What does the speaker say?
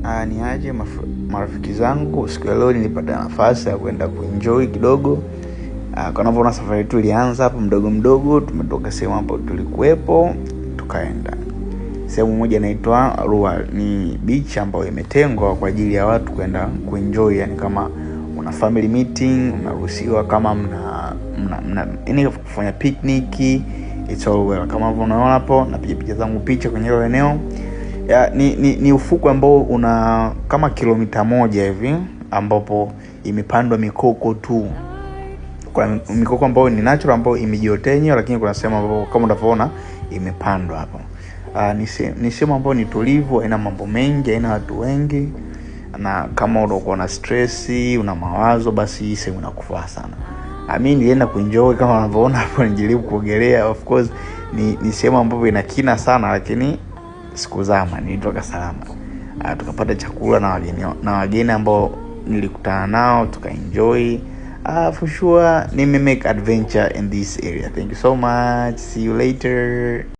Ni aje marafiki zangu, siku ya leo nilipata nafasi ya kwenda kuenjoy kidogo. Kwa unavyoona safari yetu ilianza hapo mdogo mdogo, tumetoka sehemu ambapo tulikuwepo tukaenda sehemu moja inaitwa Ruwa. Ni beach ambayo imetengwa kwa ajili ya watu kwenda kuenjoy, yani kama una family meeting unaruhusiwa, kama mna kufanya picnic, it's all well. Kama unaona hapo napiga picha zangu kwenye hilo eneo. Ni ufukwe ambao una kama kilomita 1 hivi, ambapo imepandwa mikoko tu. Kwa mikoko ambayo ni natural, ambayo imejiotenyo, lakini kuna sehemu ambapo kama unavyoona imepandwa hapo. Ni sehemu ambayo ni tulivu, haina mambo mengi, haina watu wengi, na kama unakuwa na stress, una mawazo, basi hii sehemu inakufaa sana. Mimi nilienda kuenjoy kama unavyoona hapo, nijaribu kuogelea. Of course ni sehemu ambayo ina kina sana, lakini sikuzama, nilitoka salama. Tukapata chakula na wageni ambao nilikutana nao, tukaenjoy. For sure make adventure in this area. Thank you so much. See you later.